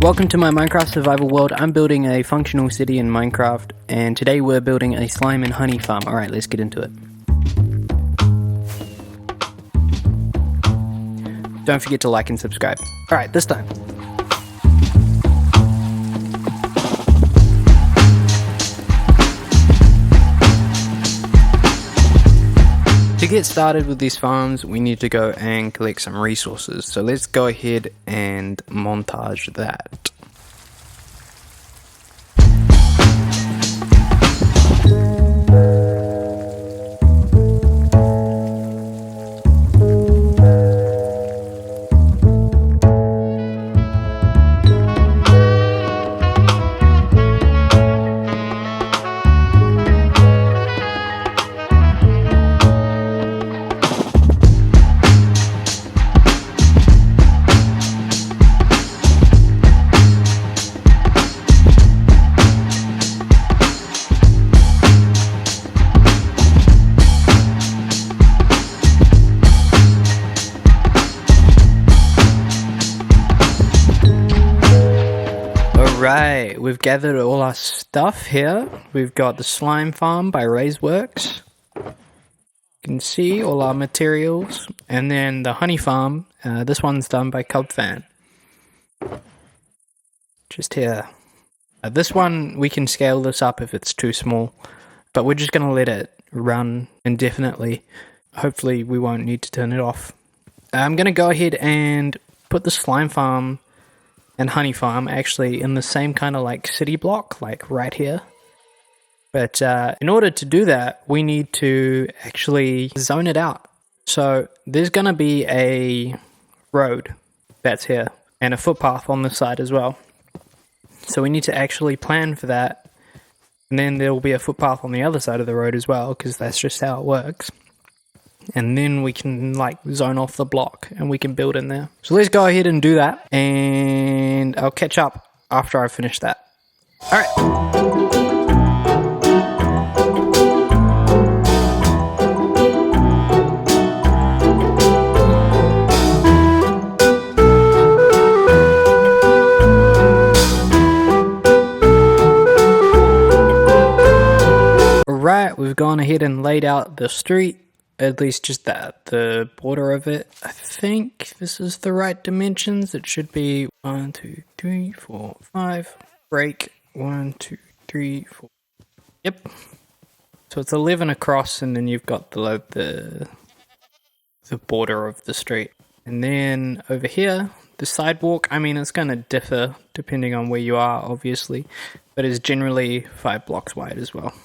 welcome to my Minecraft survival world. I'm building a functional city in Minecraft, and today we're building a slime and honey farm. Alright, let's get into it. Don't forget to like and subscribe. Alright, this time. To get started with these farms, we need to go and collect some resources. So let's go ahead and montage that. Right, we've gathered all our stuff here. We've got the slime farm by Raiseworks. You can see all our materials. And then the honey farm, this one's done by Cubfan. Just here. This one, we can scale this up if it's too small. But we're just going to let it run indefinitely. Hopefully we won't need to turn it off. I'm going to go ahead and put the slime farm and honey farm actually in the same kind of like city block, like right here. But in order to do that, we need to actually zone it out. So there's going to be a road that's here and a footpath on this side as well. So we need to actually plan for that. And then there will be a footpath on the other side of the road as well, because that's just how it works. And then we can like zone off the block and we can build in there. So let's go ahead and do that, and I'll catch up after I finish that. Alright. Alright, we've gone ahead and laid out the street. At least just that, the border of it. I think this is the right dimensions. It should be 1, 2, 3, 4, 5. Break 1, 2, 3, 4. Yep. So it's 11 across, and then you've got the border of the street. And then over here, the sidewalk. I mean, it's going to differ depending on where you are, obviously, but it's generally 5 blocks wide as well.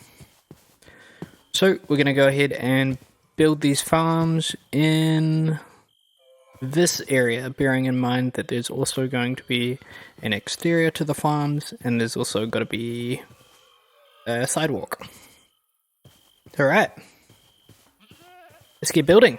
So we're going to go ahead and build these farms in this area, bearing in mind that there's also going to be an exterior to the farms, and there's also got to be a sidewalk. Alright, let's get building.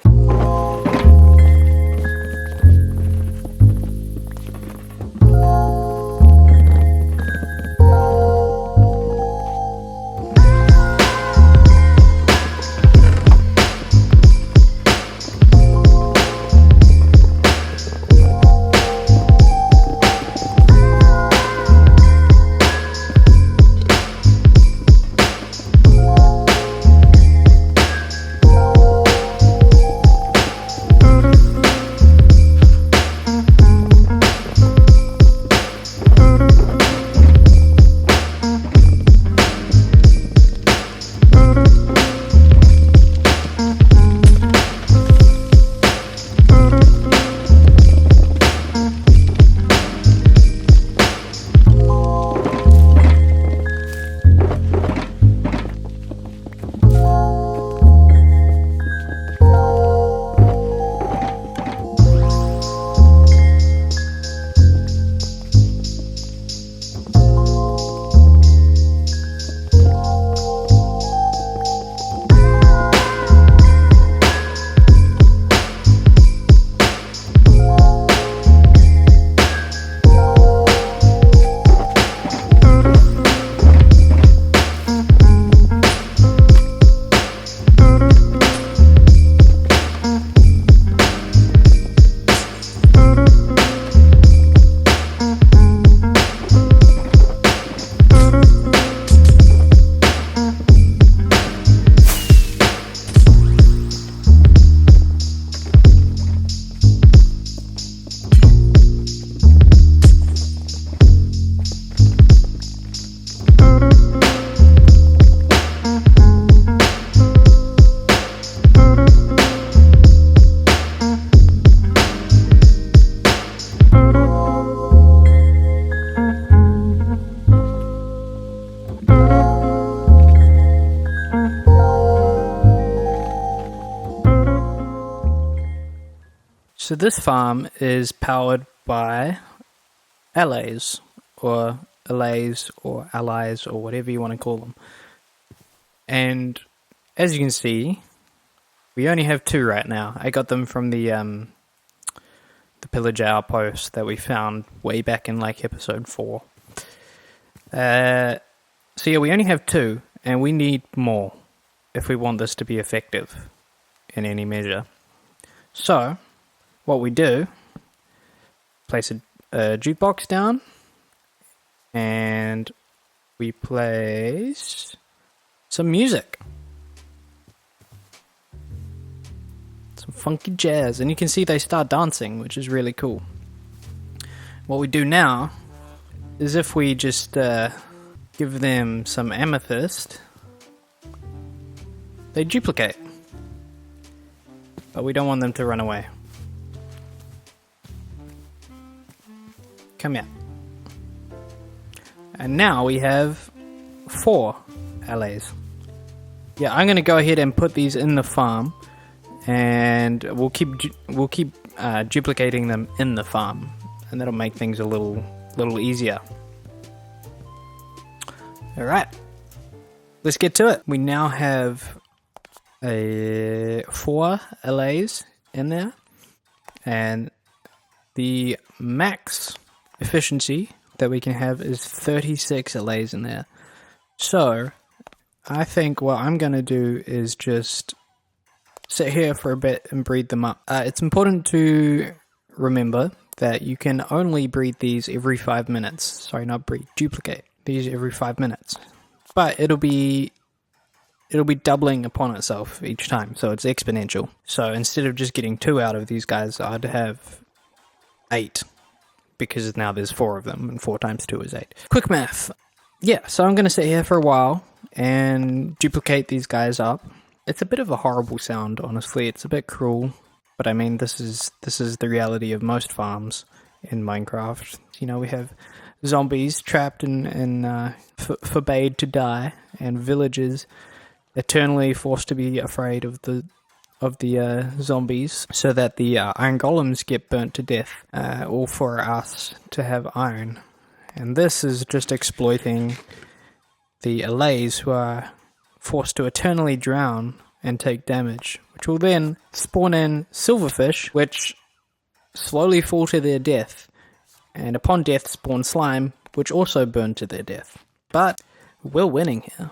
So this farm is powered by allies, or allies, or allies, or whatever you want to call them. And as you can see, we only have 2 right now. I got them from the pillager outpost that we found way back in like episode 4. So yeah, we only have 2, and we need more if we want this to be effective in any measure. So what we do, place a jukebox down, and we place some music. Some funky jazz, and you can see they start dancing, which is really cool. What we do now is if we just give them some amethyst, they duplicate. But we don't want them to run away. Come here. And now we have 4 allies. Yeah, I'm going to go ahead and put these in the farm, and we'll keep duplicating them in the farm, and that'll make things a little easier. All right, let's get to it. We now have 4 allies in there, and the max efficiency that we can have is 36 allies in there. So I think what I'm going to do is just sit here for a bit and breed them up. It's important to remember that you can only breed these every 5 minutes. Sorry, not breed, duplicate these every 5 minutes. But it'll be doubling upon itself each time, so it's exponential. So instead of just getting 2 out of these guys, I'd have 8, because now there's 4 of them, and 4 times 2 is 8. Quick math. Yeah, so I'm going to sit here for a while and duplicate these guys up. It's a bit of a horrible sound, honestly. It's a bit cruel, but I mean, this is the reality of most farms in Minecraft. You know, we have zombies trapped and forbade to die, and villagers eternally forced to be afraid of the zombies, so that the iron golems get burnt to death, all for us to have iron. And this is just exploiting the allays who are forced to eternally drown and take damage, which will then spawn in silverfish, which slowly fall to their death, and upon death spawn slime, which also burn to their death. But we're winning here.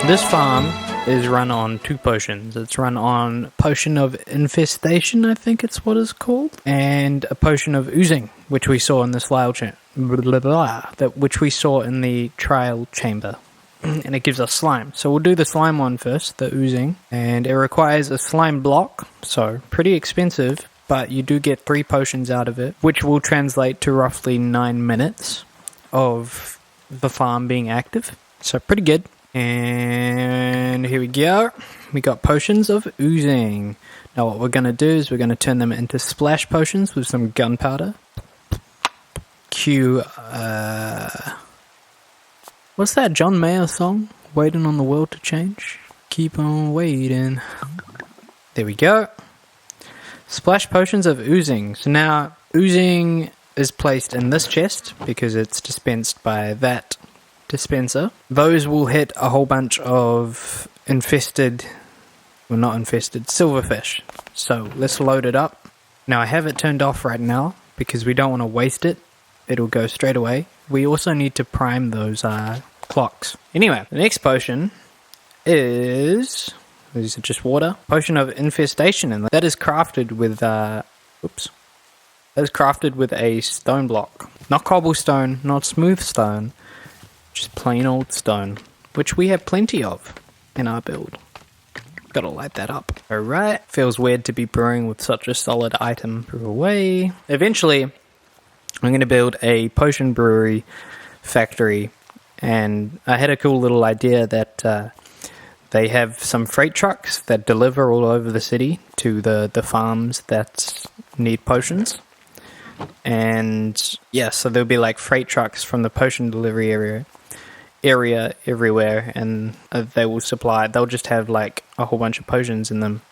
This farm is run on 2 potions. It's run on Potion of Infestation, I think it's what it's called, and a Potion of Oozing, which we saw in this which we saw in the trial chamber. And it gives us slime. So we'll do the slime one first, the oozing, and it requires a slime block, so pretty expensive, but you do get 3 potions out of it, which will translate to roughly 9 minutes of the farm being active. So pretty good. And here we go. We got potions of oozing. Now what we're going to do is we're going to turn them into splash potions with some gunpowder. Cue, what's that John Mayer song? Waiting on the world to change? Keep on waiting. There we go. Splash potions of oozing. So now oozing is placed in this chest because it's dispensed by that dispenser. Those will hit a whole bunch of silverfish. So let's load it up. Now I have it turned off right now because we don't want to waste it. It'll go straight away. We also need to prime those clocks. Anyway, the next potion is just water. Potion of Infestation, and that is crafted with that is crafted with a stone block. Not cobblestone, not smooth stone, just plain old stone, which we have plenty of in our build. Gotta light that up. Alright, feels weird to be brewing with such a solid item. Brew away. Eventually, I'm going to build a potion brewery factory, and I had a cool little idea that they have some freight trucks that deliver all over the city to the farms that need potions. And yeah, so there'll be like freight trucks from the potion delivery area area everywhere, and they will supply. They'll just have like a whole bunch of potions in them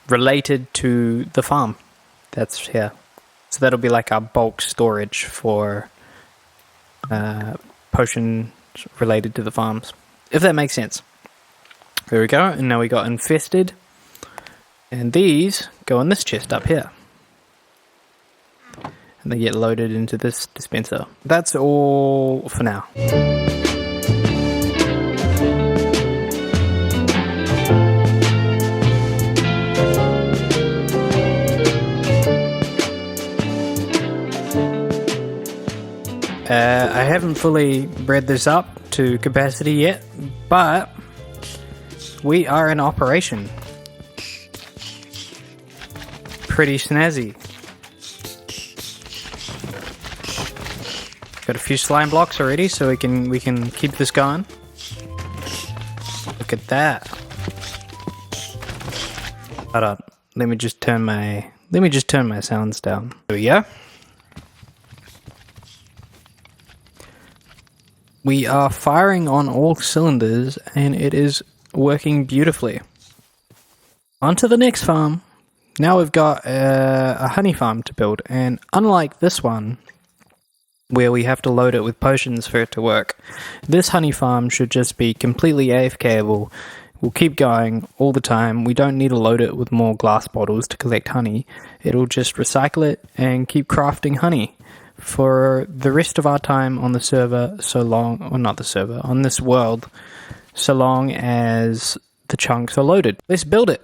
related to the farm that's here. So that'll be like our bulk storage for potions related to the farms, if that makes sense. There we go, and now we got infested, and these go in this chest up here, and they get loaded into this dispenser. That's all for now. I haven't fully bred this up to capacity yet, but we are in operation. Pretty snazzy. Got a few slime blocks already, so we can keep this going. Look at that. Hold up. Let me just turn my sounds down. There we go. We are firing on all cylinders, and it is working beautifully. On to the next farm. Now we've got a honey farm to build, and unlike this one, where we have to load it with potions for it to work, this honey farm should just be completely AFKable. We'll keep going all the time. We don't need to load it with more glass bottles to collect honey. It'll just recycle it and keep crafting honey for the rest of our time on the server, on this world, so long as the chunks are loaded. Let's build it.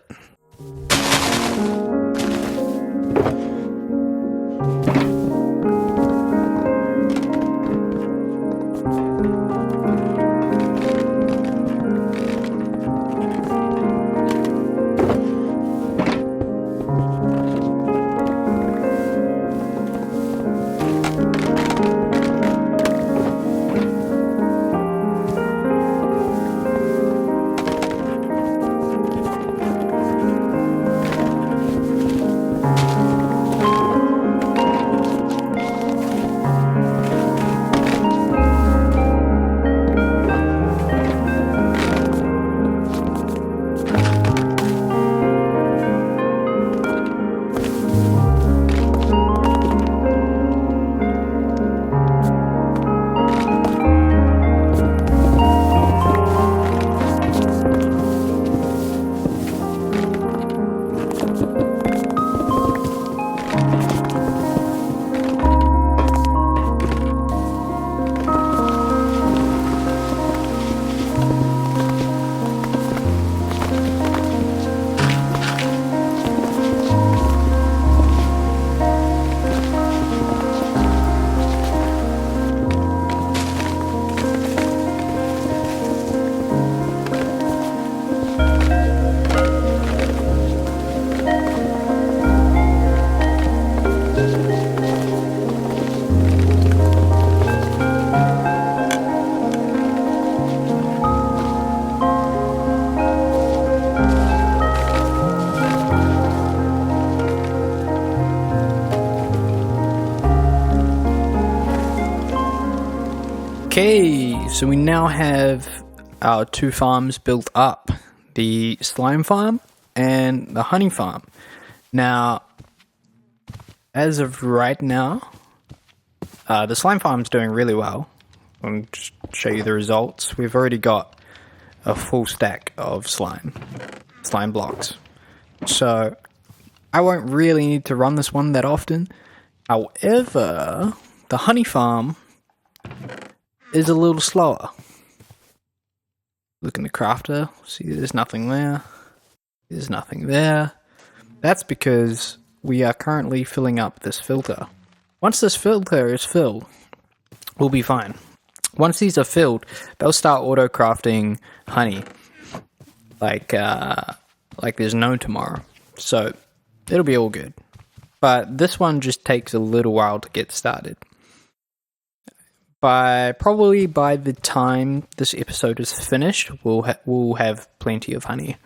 Okay, so we now have our two farms built up, the slime farm and the honey farm. Now, as of right now, the slime farm's doing really well. I'll just show you the results. We've already got a full stack of slime blocks. So, I won't really need to run this one that often. However, the honey farm is a little slower. Look in the crafter, see there's nothing there. There's nothing there. That's because we are currently filling up this filter. Once this filter is filled, we'll be fine. Once these are filled, they'll start auto-crafting honey. Like there's no tomorrow. So, it'll be all good. But this one just takes a little while to get started. Probably by the time this episode is finished, we'll have plenty of honey.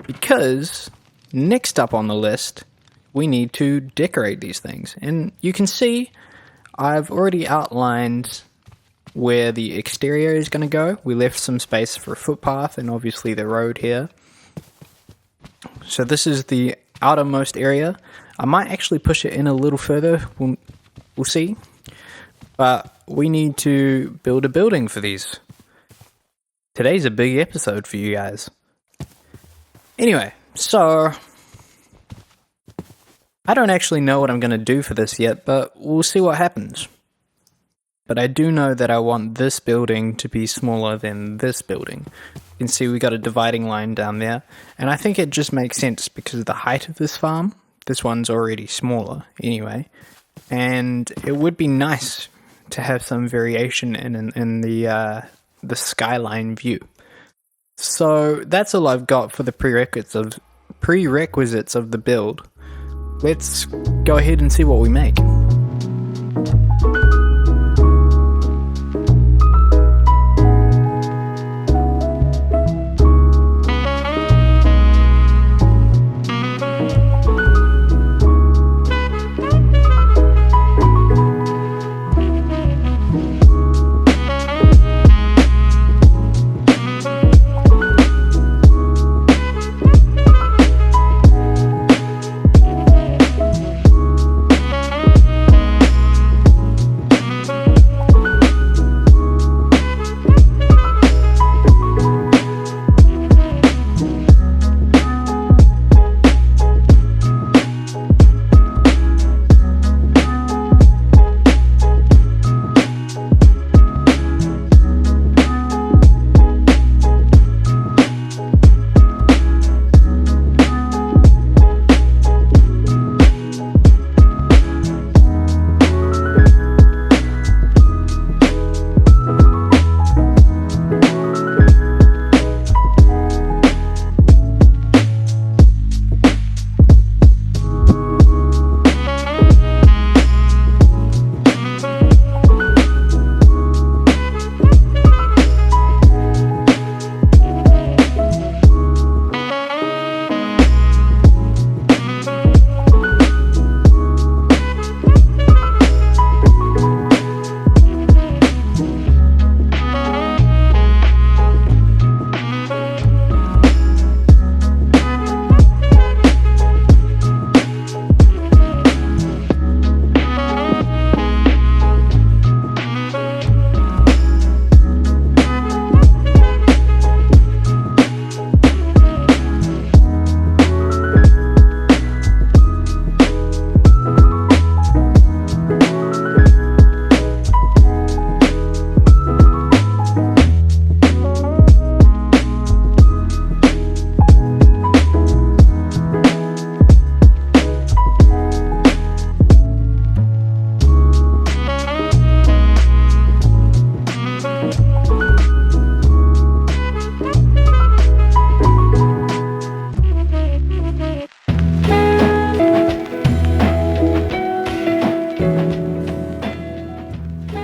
Because next up on the list, we need to decorate these things. And you can see I've already outlined where the exterior is going to go. We left some space for a footpath and obviously the road here. So this is the outermost area. I might actually push it in a little further. We'll see. But we need to build a building for these. Today's a big episode for you guys. Anyway, so I don't actually know what I'm going to do for this yet, but we'll see what happens. But I do know that I want this building to be smaller than this building. You can see we got a dividing line down there, and I think it just makes sense because of the height of this farm. This one's already smaller anyway, and it would be nice to have some variation in the skyline view. So that's all I've got for the prerequisites of the build. Let's go ahead and see what we make.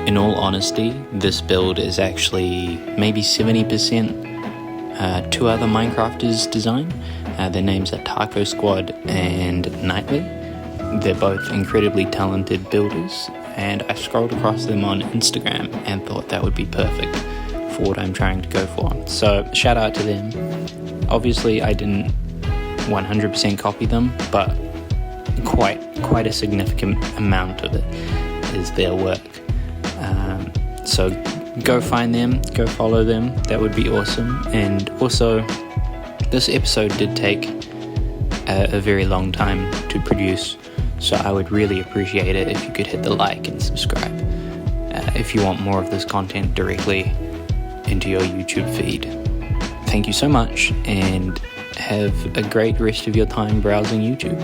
In all honesty, this build is actually maybe 70% two other Minecrafters' design. Their names are Taco Squad and Nightly. They're both incredibly talented builders, and I scrolled across them on Instagram and thought that would be perfect for what I'm trying to go for. So shout out to them. Obviously I didn't 100% copy them, but quite a significant amount of it is their work. So go find them, go follow them, that would be awesome. And also, this episode did take a very long time to produce, so I would really appreciate it if you could hit the like and subscribe if you want more of this content directly into your YouTube feed. Thank you so much, and have a great rest of your time browsing YouTube.